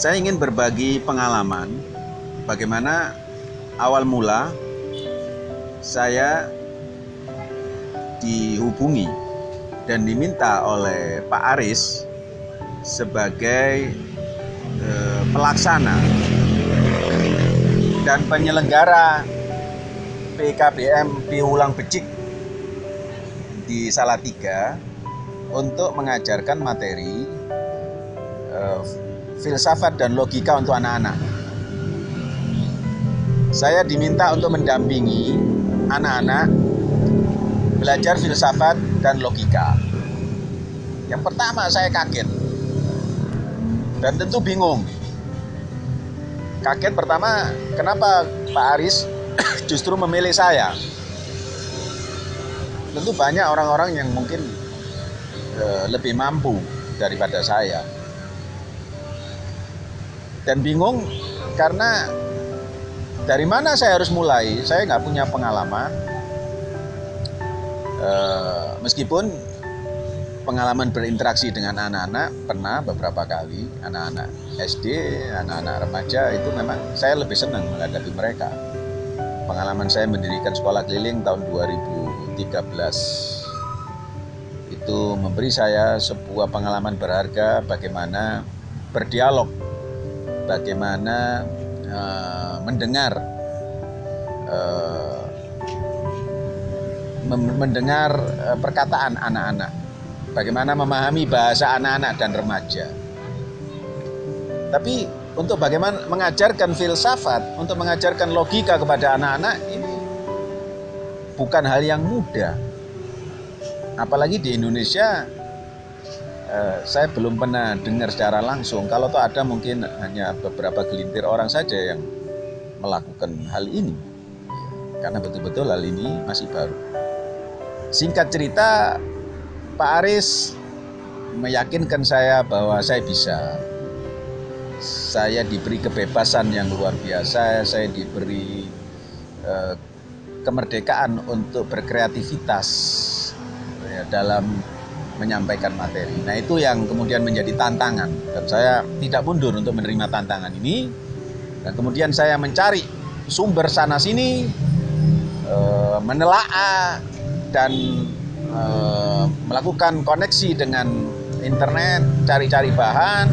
Saya ingin berbagi pengalaman bagaimana awal mula saya dihubungi dan diminta oleh Pak Aris sebagai pelaksana dan penyelenggara PKBM Pihulang Becik di Salatiga untuk mengajarkan materi filsafat dan logika untuk anak-anak. Saya diminta untuk mendampingi anak-anak belajar filsafat dan logika. Yang pertama saya kaget dan tentu bingung. Kaget pertama, kenapa Pak Aris justru memilih saya? Tentu banyak orang-orang yang mungkin lebih mampu daripada saya. Dan bingung karena dari mana saya harus mulai? Saya nggak punya pengalaman. Meskipun pengalaman berinteraksi dengan anak-anak pernah beberapa kali, anak-anak SD, anak-anak remaja, itu memang saya lebih senang menghadapi mereka. Pengalaman saya mendirikan sekolah keliling tahun 2013 itu memberi saya sebuah pengalaman berharga bagaimana berdialog, bagaimana mendengar perkataan anak-anak, bagaimana memahami bahasa anak-anak dan remaja. Tapi untuk bagaimana mengajarkan filsafat, untuk mengajarkan logika kepada anak-anak, ini bukan hal yang mudah. Apalagi di Indonesia, saya belum pernah dengar secara langsung. Kalau toh ada, mungkin hanya beberapa gelintir orang saja yang melakukan hal ini, karena betul-betul hal ini masih baru. Singkat cerita, Pak Aris meyakinkan saya bahwa saya bisa. Saya diberi kebebasan yang luar biasa, saya diberi kemerdekaan untuk berkreativitas dalam menyampaikan materi. Nah, itu yang kemudian menjadi tantangan, dan saya tidak mundur untuk menerima tantangan ini. Dan kemudian saya mencari sumber sana sini, menelaah dan melakukan koneksi dengan internet, cari-cari bahan,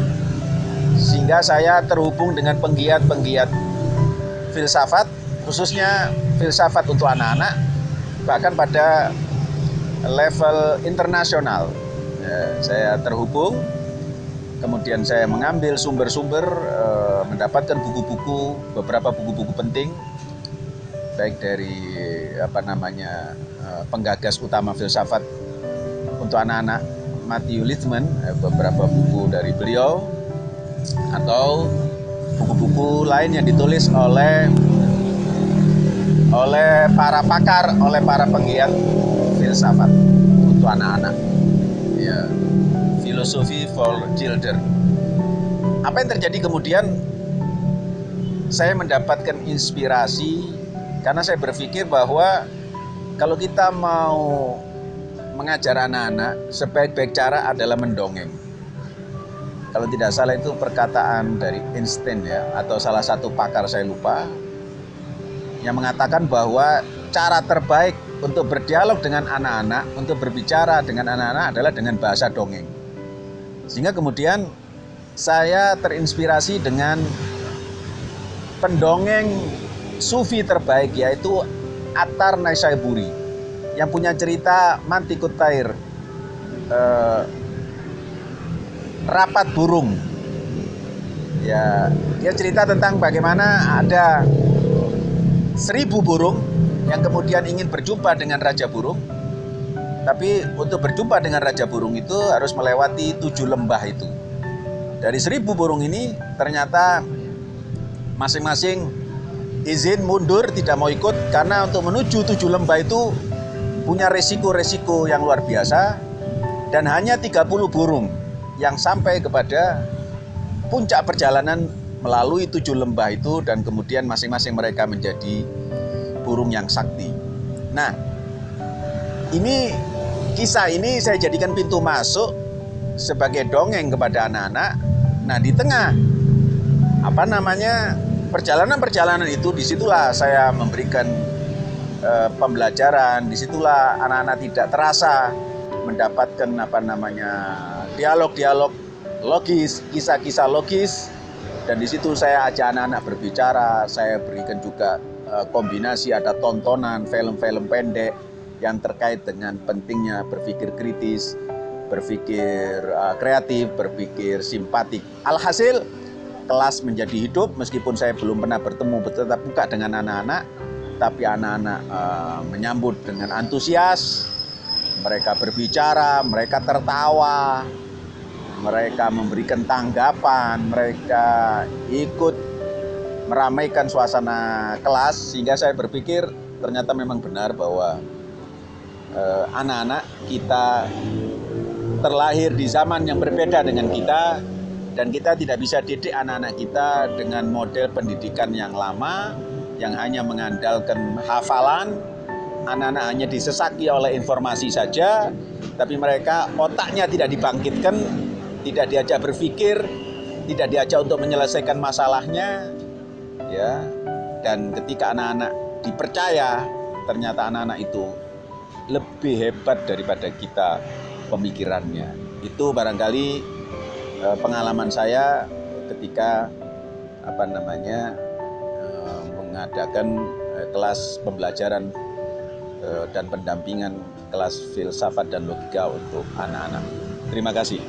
sehingga saya terhubung dengan penggiat-penggiat filsafat, khususnya filsafat untuk anak-anak, bahkan pada level internasional. Saya terhubung, kemudian saya mengambil sumber-sumber, mendapatkan buku-buku, beberapa buku-buku penting, baik dari penggagas utama filsafat untuk anak-anak, Matthew Lithman, beberapa buku dari beliau, atau buku-buku lain yang ditulis oleh para pakar, oleh para penggiat filsafat untuk anak-anak, ya, Philosophy for Children. Apa yang terjadi kemudian? Saya mendapatkan inspirasi karena saya berpikir bahwa kalau kita mau mengajar anak-anak, sebaik-baik cara adalah mendongeng. Kalau tidak salah itu perkataan dari Einstein, ya, atau salah satu pakar, saya lupa, yang mengatakan bahwa cara terbaik untuk berdialog dengan anak-anak, untuk berbicara dengan anak-anak adalah dengan bahasa dongeng. Sehingga kemudian saya terinspirasi dengan pendongeng Sufi terbaik, yaitu Attar Naisaburi, yang punya cerita Mantikut Tair, rapat burung. Ya, dia cerita tentang bagaimana ada 1000 burung yang kemudian ingin berjumpa dengan Raja Burung. Tapi untuk berjumpa dengan Raja Burung itu harus melewati 7 lembah itu. Dari 1000 burung ini ternyata masing-masing izin mundur, tidak mau ikut, karena untuk menuju 7 lembah itu punya resiko-resiko yang luar biasa. Dan hanya 30 burung yang sampai kepada puncak perjalanan melalui 7 lembah itu, dan kemudian masing-masing mereka menjadi burung yang sakti. Nah, kisah ini saya jadikan pintu masuk sebagai dongeng kepada anak-anak. Nah, di tengah perjalanan itu, disitulah saya memberikan pembelajaran, disitulah anak-anak tidak terasa mendapatkan dialog-dialog logis, kisah-kisah logis, dan disitu saya ajak anak-anak berbicara. Saya berikan juga kombinasi, ada tontonan film-film pendek yang terkait dengan pentingnya berpikir kritis, berpikir kreatif, berpikir simpatik. Alhasil kelas menjadi hidup, meskipun saya belum pernah bertemu tetap muka dengan anak-anak, tapi anak-anak menyambut dengan antusias. Mereka berbicara, mereka tertawa, mereka memberikan tanggapan, mereka ikut meramaikan suasana kelas, sehingga saya berpikir ternyata memang benar bahwa anak-anak kita terlahir di zaman yang berbeda dengan kita, dan kita tidak bisa didik anak-anak kita dengan model pendidikan yang lama, yang hanya mengandalkan hafalan. Anak-anak hanya disesaki oleh informasi saja, tapi mereka otaknya tidak dibangkitkan, tidak diajak berpikir, tidak diajak untuk menyelesaikan masalahnya, ya. Dan ketika anak-anak dipercaya, ternyata anak-anak itu lebih hebat daripada kita pemikirannya. Itu barangkali pengalaman saya ketika mengadakan kelas pembelajaran dan pendampingan kelas filsafat dan logika untuk anak-anak. Terima kasih.